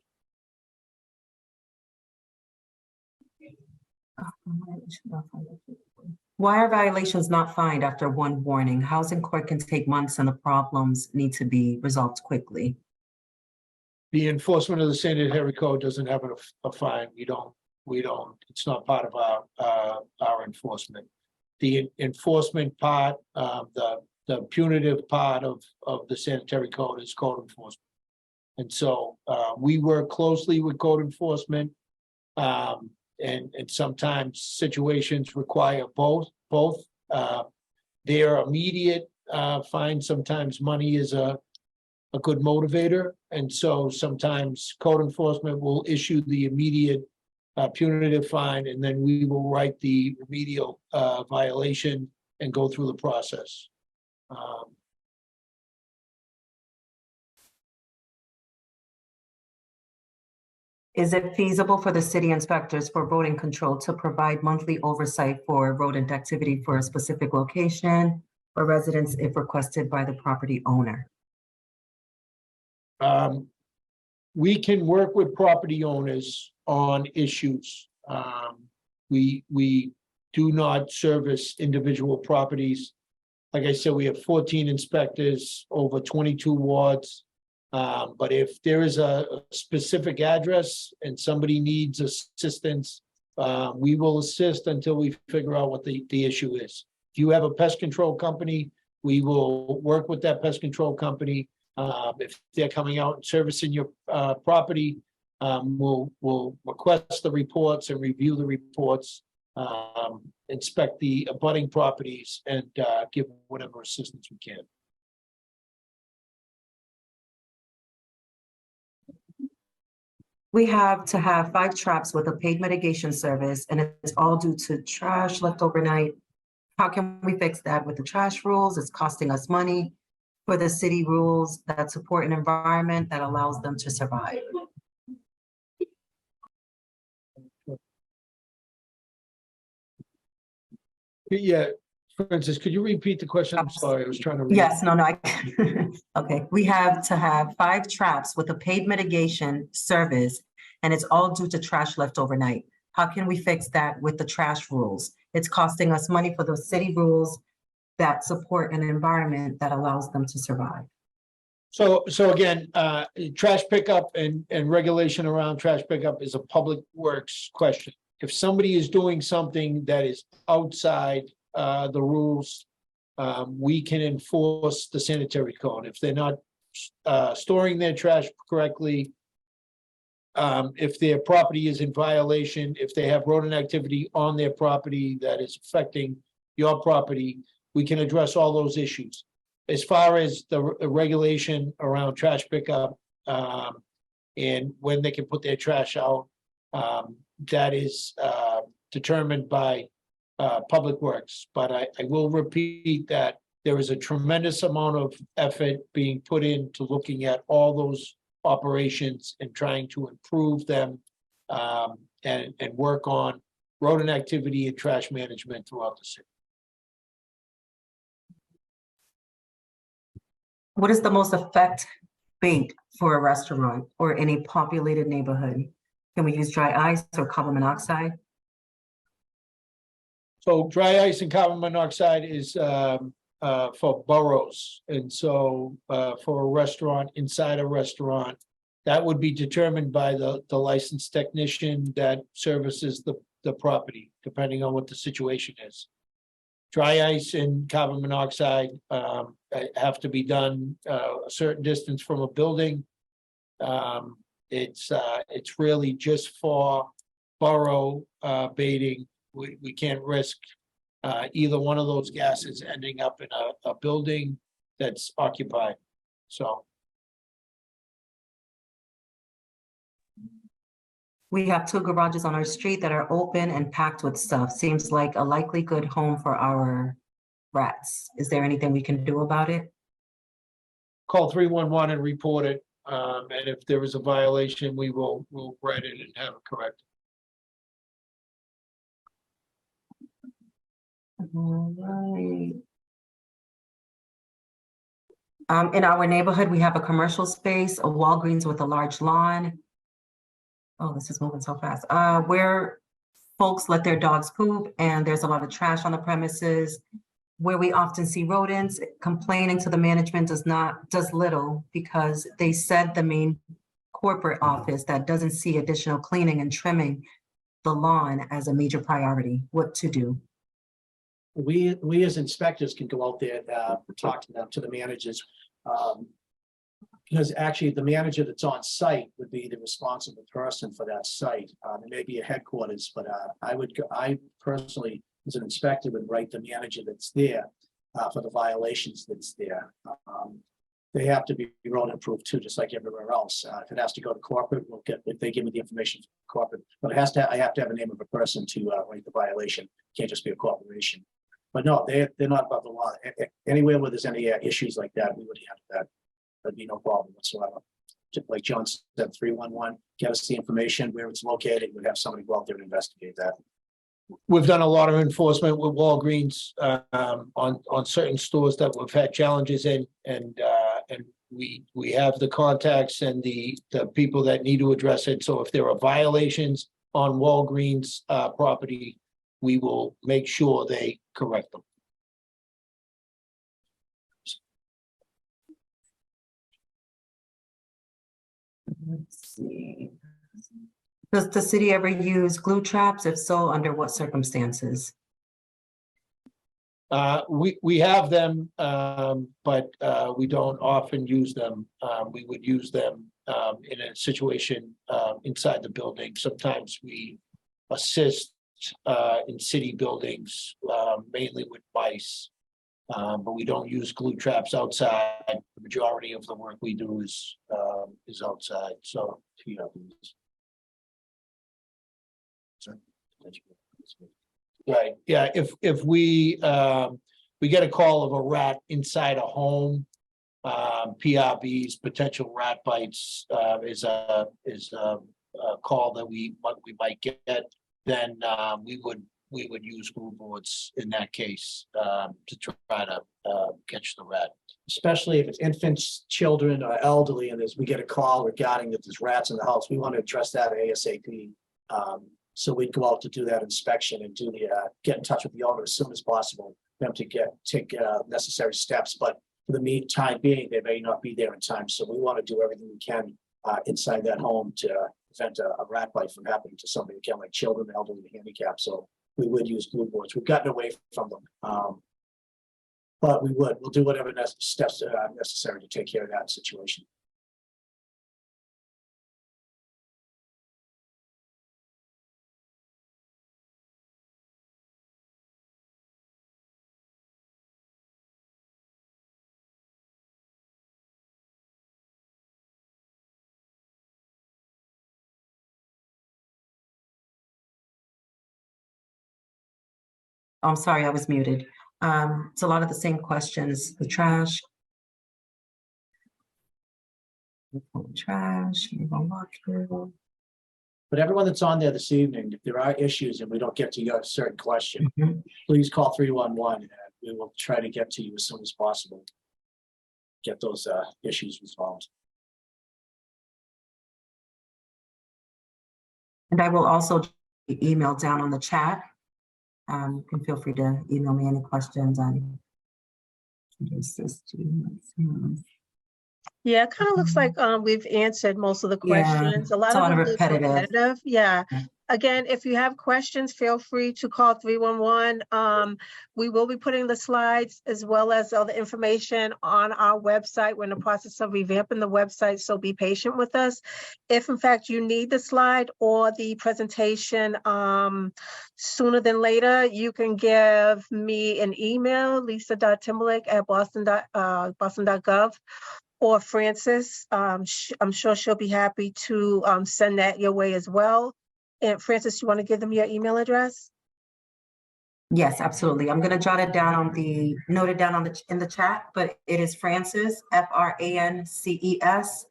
Why are violations not fined after one warning? Housing court can take months and the problems need to be resolved quickly. The enforcement of the sanitary code doesn't have a fine. We don't, it's not part of our enforcement. The enforcement part, the punitive part of the sanitary code is code enforcement. And so we work closely with code enforcement. And sometimes situations require both. Their immediate fine, sometimes money is a good motivator. And so sometimes code enforcement will issue the immediate punitive fine, and then we will write the remedial violation and go through the process. Is it feasible for the city inspectors for rodent control to provide monthly oversight for rodent activity for a specific location or residence if requested by the property owner? We can work with property owners on issues. We do not service individual properties. Like I said, we have 14 inspectors over 22 wards. But if there is a specific address and somebody needs assistance, we will assist until we figure out what the issue is. If you have a pest control company, we will work with that pest control company. If they're coming out and servicing your property, we'll request the reports and review the reports, inspect the abutting properties, and give whatever assistance we can. We have to have 5 traps with a paid mitigation service, and it's all due to trash left overnight. How can we fix that with the trash rules? It's costing us money. For the city rules that support an environment that allows them to survive. Yeah, Francis, could you repeat the question? I'm sorry, I was trying to read. Yes, no, okay. We have to have 5 traps with a paid mitigation service, and it's all due to trash left overnight. How can we fix that with the trash rules? It's costing us money for those city rules that support an environment that allows them to survive. So again, trash pickup and regulation around trash pickup is a public works question. If somebody is doing something that is outside the rules, we can enforce the sanitary code. If they're not storing their trash correctly, if their property is in violation, if they have rodent activity on their property that is affecting your property, we can address all those issues. As far as the regulation around trash pickup and when they can put their trash out, that is determined by Public Works. But I will repeat that there is a tremendous amount of effort being put into looking at all those operations and trying to improve them and work on rodent activity and trash management throughout the city. What is the most effective bait for a restaurant or any populated neighborhood? Can we use dry ice or carbon monoxide? So dry ice and carbon monoxide is for boroughs. And so for a restaurant, inside a restaurant, that would be determined by the licensed technician that services the property, depending on what the situation is. Dry ice and carbon monoxide have to be done a certain distance from a building. It's really just for borough baiting we can't risk either one of those gases ending up in a building that's occupied, so. We have 2 garages on our street that are open and packed with stuff. Seems like a likely good home for our rats. Is there anything we can do about it? Call 311 and report it, and if there is a violation, we'll write it and have it corrected. All right. In our neighborhood, we have a commercial space, a Walgreens with a large lawn. Oh, this is moving so fast. Where folks let their dogs poop and there's a lot of trash on the premises. Where we often see rodents, complaining to the management does little because they said the main corporate office that doesn't see additional cleaning and trimming the lawn as a major priority. What to do? We as inspectors can go out there, talk to them, to the managers. Because actually the manager that's on site would be the responsible person for that site. There may be a headquarters, but I personally, as an inspector, would write the manager that's there for the violations that's there. They have to be rodent proof too, just like everywhere else. If it has to go to corporate, we'll get, if they give me the information from corporate, but I have to have a name of a person to write the violation. Can't just be a corporation. But no, they're not above the law. Anywhere where there's any issues like that, we would handle that. There'd be no problem whatsoever. Just like John said, 311, get us the information where it's located. We'd have somebody go out there and investigate that. We've done a lot of enforcement with Walgreens on certain stores that we've had challenges in, and we have the contacts and the people that need to address it. So if there are violations on Walgreens property, we will make sure they correct them. Let's see. Does the city ever use glue traps? If so, under what circumstances? We have them, but we don't often use them. We would use them in a situation inside the building. Sometimes we assist in city buildings, mainly with mice, but we don't use glue traps outside. The majority of the work we do is outside. So, right, yeah. If we get a call of a rat inside a home, PRBs, potential rat bites, is a call that we might get. Then we would use glue boards in that case to try to catch the rat. Especially if it's infants, children, or elderly, and we get a call regarding that there's rats in the house, we want to address that ASAP. So we'd go out to do that inspection and do the get in touch with the owner as soon as possible, for them to take necessary steps. But for the time being, they may not be there in time. So we want to do everything we can inside that home to prevent a rat bite from happening to somebody, again, like children, elderly, handicapped. So we would use glue boards. We've gotten away from them. But we'll do whatever steps are necessary to take care of that situation. I'm sorry, I was muted. It's a lot of the same questions, the trash. Trash, you won't walk through. But everyone that's on there this evening, if there are issues and we don't get to your certain question, please call 311 and we will try to get to you as soon as possible. Get those issues resolved. And I will also email down on the chat. You can feel free to email me any questions on. Yeah, it kind of looks like we've answered most of the Yeah, questions. A lot it's a of lot them of look repetitive. repetitive. Yeah. Again, if you have questions, feel free to call 311. We will be putting the slides as well as all the information on our website. We're in the process of revamping the website, so be patient with us. If in fact you need the slide or the presentation sooner than later, you can give me an email, lisa.timberlake@boston.gov, or Francis. I'm sure she'll be happy to send that your way as well. And Francis, you want to give them your email address? Yes, absolutely. I'm gonna jot it down note it down in the chat, but it is Frances, FRANCES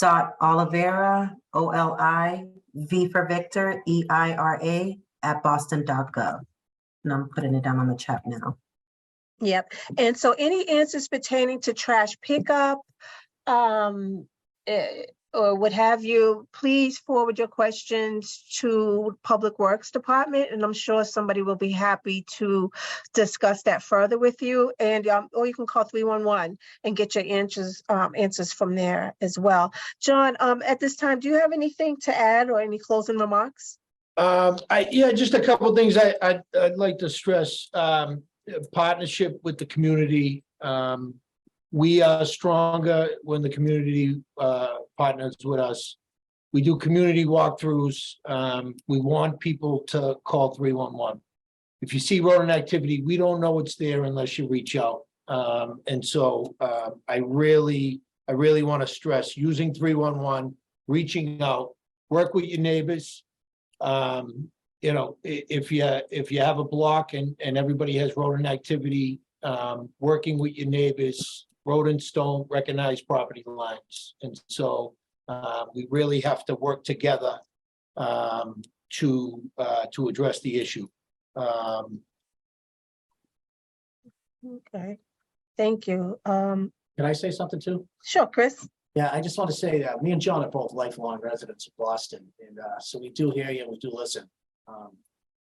.Oliveira, OLIV for Victor, EIRA @boston.gov. And I'm putting it down on the chat now. Yep. And so any answers pertaining to trash pickup, or what have you, please forward your questions to Public Works Department, and I'm sure somebody will be happy to discuss that further with you. And or you can call 311 and get your answers from there as well. John, at this time, do you have anything to add or any closing remarks? Yeah, just a couple of things I'd like to stress. Partnership with the community. We are stronger when the community partners with us. We do community walkthroughs. We want people to call 311. If you see rodent activity, we don't know it's there unless you reach out. And so I really want to stress using 311, reaching out, work with your neighbors. You know, if you have a block and everybody has rodent activity, working with your neighbors. Rodents don't recognize property lines, and so we really have to work together to address the issue. Okay, thank you. Can I say something too? Sure, Chris. Yeah, I just want to say that me and John are both lifelong residents of Boston, and so we do hear you and we do listen.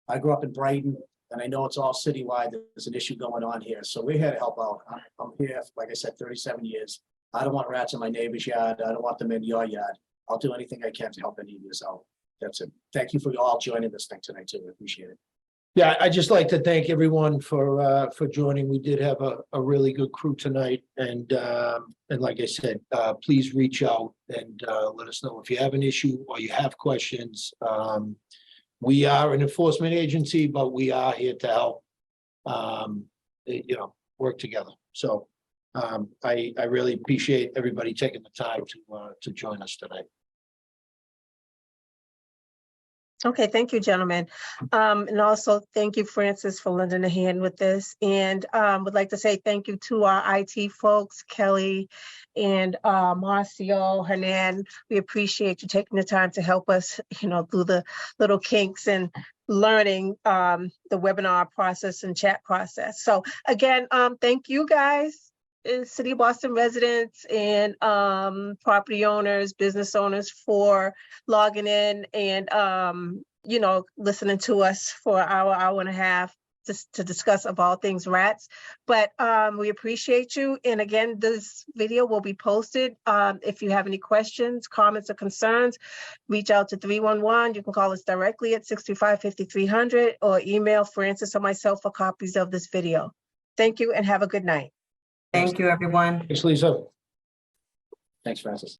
I grew up in Brighton, and I know it's all citywide. There's an issue going on here, so we're here to help out. I'm here, like I said, 37 years. I don't want rats in my neighbor's yard. I don't want them in your yard. I'll do anything I can to help any of you out. That's it. Thank you for all joining this thing tonight too. I appreciate it. Yeah, I'd just like to thank everyone for joining. We did have a really good crew tonight, and like I said, please reach out and let us know if you have an issue or you have questions. We are an enforcement agency, but we are here to help, work together. So I really appreciate everybody taking the time to join us tonight. Okay, thank you, gentlemen. And also thank you, Francis, for lending a hand with this. And would like to say thank you to our IT folks, Kelly and Marcio, Hernan. We appreciate you taking the time to help us, through the little kinks and learning the webinar process and chat process. So again, thank you guys. City of Boston residents and property owners, business owners for logging in and, listening to us for an hour and a half to discuss of all things rats. But we appreciate you. And again, this video will be posted. If you have any questions, comments, or concerns, reach out to 311. You can call us directly at 625-5300 or email Francis or myself for copies of this video. Thank you and have a good night. Thank you, everyone. Thanks, Lisa. Thanks, Francis.